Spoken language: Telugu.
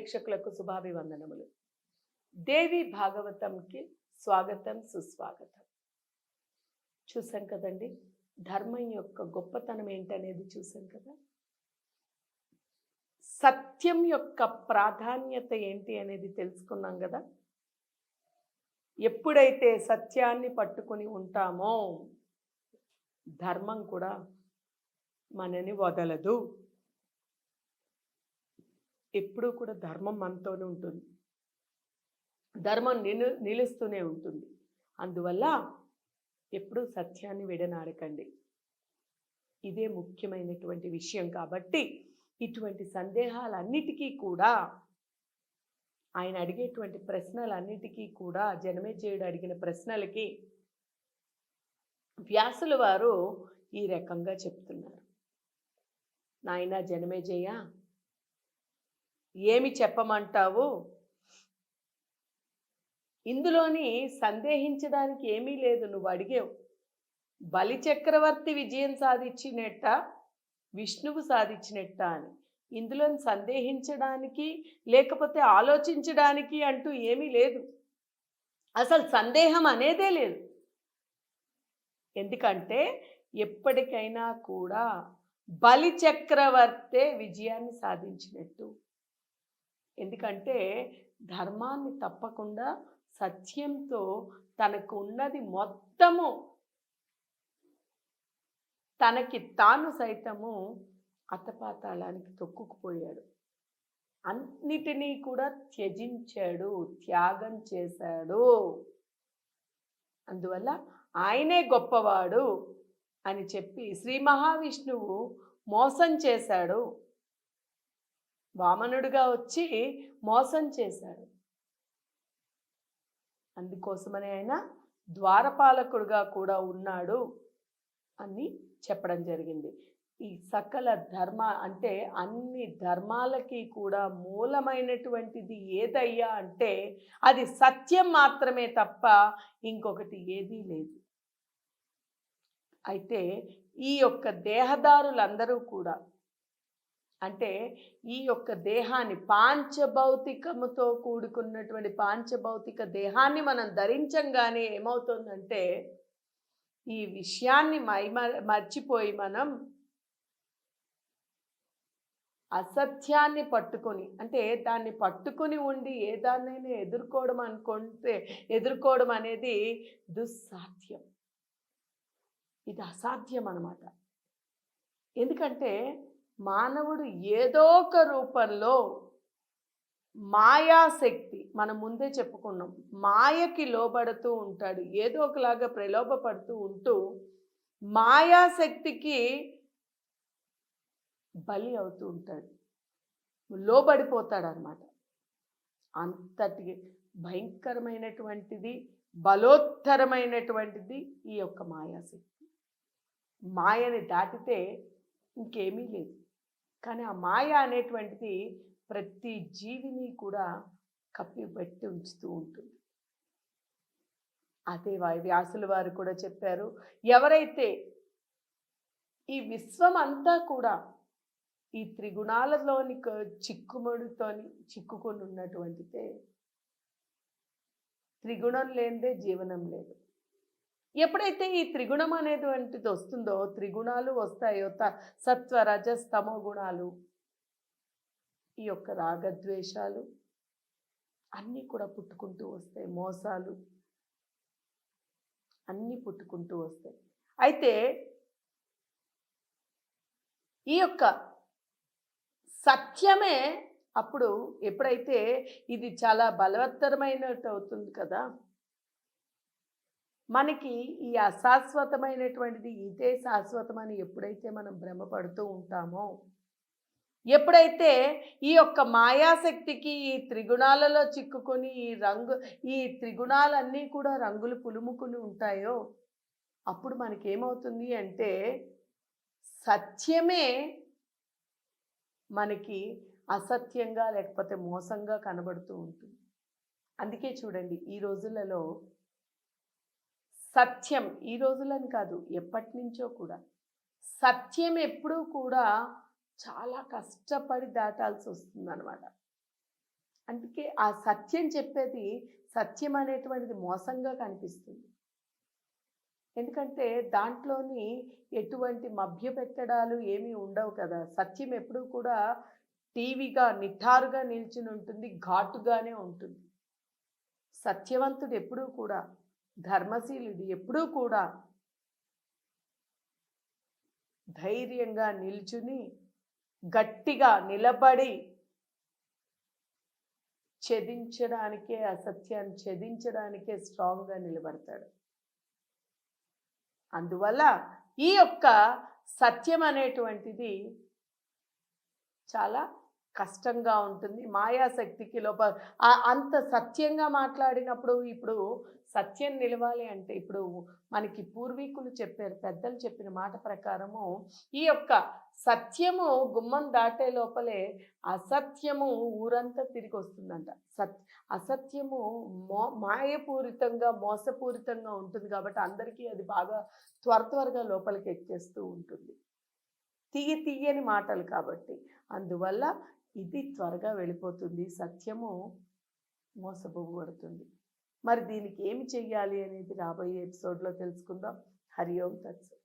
ప్రేక్షకులకు శుభాభివందనములు. దేవి భాగవతంకి స్వాగతం, సుస్వాగతం. చూసాం కదండి, ధర్మం యొక్క గొప్పతనం ఏంటనేది చూసాం కదా. సత్యం యొక్క ప్రాధాన్యత ఏంటి అనేది తెలుసుకున్నాం కదా. ఎప్పుడైతే సత్యాన్ని పట్టుకొని ఉంటామో ధర్మం కూడా మనని వదలదు. ఎప్పుడూ కూడా ధర్మం మనతోనే ఉంటుంది, ధర్మం నిలుస్తూనే ఉంటుంది. అందువల్ల ఎప్పుడూ సత్యాన్ని విడనాడకండి. ఇదే ముఖ్యమైనటువంటి విషయం. కాబట్టి ఇటువంటి సందేహాలన్నిటికీ కూడా, ఆయన అడిగేటువంటి ప్రశ్నలన్నిటికీ కూడా, జనమేజయుడు అడిగిన ప్రశ్నలకి వ్యాసుల వారు ఈ రకంగా చెప్తున్నారు. నాయనా జనమేజయ, ఏమి చెప్పమంటావు? ఇందులోని సందేహించడానికి ఏమీ లేదు. నువ్వు అడిగావు, బలి చక్రవర్తి విజయం సాధించినట్ట, విష్ణువు సాధించినట్ట అని. ఇందులో సందేహించడానికి లేకపోతే ఆలోచించడానికి అంటూ ఏమీ లేదు. అసలు సందేహం అనేదే లేదు. ఎందుకంటే ఎప్పటికైనా కూడా బలి చక్రవర్తే విజయాన్ని సాధించినట్టు. ఎందుకంటే ధర్మాన్ని తప్పకుండా సత్యంతో తనకు ఉన్నది మొత్తము, తనకి తాను సైతము అతపాతాళానికి తొక్కుకుపోయాడు. అన్నిటినీ కూడా త్యజించాడు, త్యాగం చేశాడు. అందువల్ల ఆయనే గొప్పవాడు అని చెప్పి శ్రీ మహావిష్ణువు మోసం చేశాడు, వామనుడిగా వచ్చి మోసం చేశాడు. అందుకోసమని ఆయన ద్వారపాలకుడుగా కూడా ఉన్నాడు అని చెప్పడం జరిగింది. ఈ సకల ధర్మ అంటే అన్ని ధర్మాలకి కూడా మూలమైనటువంటిది ఏదయ్యా అంటే అది సత్యం మాత్రమే తప్ప ఇంకొకటి ఏదీ లేదు. అయితే ఈ యొక్క దేహదారులందరూ కూడా, అంటే ఈ యొక్క దేహాన్ని, పాంచభౌతికముతో కూడుకున్నటువంటి పాంచభౌతిక దేహాన్ని మనం ధరించంగానే ఏమవుతుందంటే ఈ విషయాన్ని మర్చిపోయి మనం అసత్యాన్ని పట్టుకొని, అంటే దాన్ని పట్టుకొని ఉండి ఏ దాన్నైనా ఎదుర్కోవడం అనేది దుస్సాధ్యం. ఇది అసాధ్యం అన్నమాట. ఎందుకంటే మానవుడు ఏదో ఒక రూపంలో మాయాశక్తి, మనం ముందే చెప్పుకున్నాం, మాయకి లోబడుతూ ఉంటాడు. ఏదో ఒకలాగా ప్రలోభపడుతూ ఉంటూ మాయాశక్తికి బలి అవుతూ ఉంటాడు, లోబడిపోతాడు అన్నమాట. అంతటి భయంకరమైనటువంటిది, బలోత్తరమైనటువంటిది ఈ యొక్క మాయాశక్తి. మాయని దాటితే ఇంకేమీ లేదు. కానీ ఆ మాయ అనేటువంటిది ప్రతి జీవిని కూడా కప్పిపెట్టి ఉంచుతూ ఉంటుంది. అదే వ్యాసుల వారు కూడా చెప్పారు, ఎవరైతే ఈ విశ్వం అంతా కూడా ఈ త్రిగుణాలలోని చిక్కుకొని ఉన్నటువంటిదే, త్రిగుణం లేనిదే జీవనం లేదు. ఎప్పుడైతే ఈ త్రిగుణం అనేటువంటిది వస్తుందో, త్రిగుణాలు వస్తాయో, సత్వ రజస్ తమో గుణాలు, ఈ యొక్క రాగద్వేషాలు అన్నీ కూడా పుట్టుకుంటూ వస్తాయి, మోసాలు అన్నీ పుట్టుకుంటూ వస్తాయి. అయితే ఈ యొక్క సత్యమే అప్పుడు ఎప్పుడైతే ఇది చాలా బలవత్తరమైనట్టు అవుతుంది కదా, మనకి ఈ అశాశ్వతమైనటువంటిది ఇదే శాశ్వతమని ఎప్పుడైతే మనం భ్రమపడుతూ ఉంటామో, ఎప్పుడైతే ఈ యొక్క మాయాశక్తికి, ఈ త్రిగుణాలలో చిక్కుకొని ఈ త్రిగుణాలన్నీ కూడా రంగులు పులుముకుని ఉంటాయో, అప్పుడు మనకేమవుతుంది అంటే సత్యమే మనకి అసత్యంగా లేకపోతే మోసంగా కనబడుతూ ఉంటుంది. అందుకే చూడండి, ఈ రోజులలో సత్యం, ఈ రోజులని కాదు ఎప్పటి నుంచో కూడా సత్యం ఎప్పుడూ కూడా చాలా కష్టపడి దాటాల్సి వస్తుంది అన్నమాట. అందుకే ఆ సత్యం చెప్పేది, సత్యం అనేటువంటిది మోసంగా కనిపిస్తుంది. ఎందుకంటే దాంట్లోని ఎటువంటి మభ్యపెట్టడాలు ఏమీ ఉండవు కదా! సత్యం ఎప్పుడూ కూడా టీవీగా, నిఠారుగా నిల్చుని ఉంటుంది. ఘాటుగానే ఉంటుంది. సత్యవంతుడు ఎప్పుడూ కూడా, ధర్మశీలుడు ఎప్పుడూ కూడా ధైర్యంగా నిల్చుని, గట్టిగా నిలబడి ఛేదించడానికే, అసత్యాన్ని ఛేదించడానికే స్ట్రాంగ్‌గా నిలబడతాడు. అందువల్ల ఈ యొక్క సత్యం అనేటువంటిది చాలా కష్టంగా ఉంటుంది. మాయాశక్తికి అంత సత్యంగా మాట్లాడినప్పుడు ఇప్పుడు సత్యం నిలవాలి అంటే ఇప్పుడు మనకి పూర్వీకులు చెప్పారు, పెద్దలు చెప్పిన మాట ప్రకారము ఈ యొక్క సత్యము గుమ్మం దాటే లోపలే అసత్యము ఊరంతా తిరిగి వస్తుందంట. అసత్యము మాయపూరితంగా, మోసపూరితంగా ఉంటుంది కాబట్టి అందరికీ అది బాగా త్వరగా లోపలికి ఎక్కేస్తూ ఉంటుంది. తీయని మాటలు కాబట్టి. అందువల్ల ఇది త్వరగా వెళ్ళిపోతుంది. సత్యము మోసపోబడుతుంది. మరి దీనికి ఏమి చెయ్యాలి అనేది రాబోయే ఎపిసోడ్‌లో తెలుసుకుందాం. హరి ఓం తత్సత్.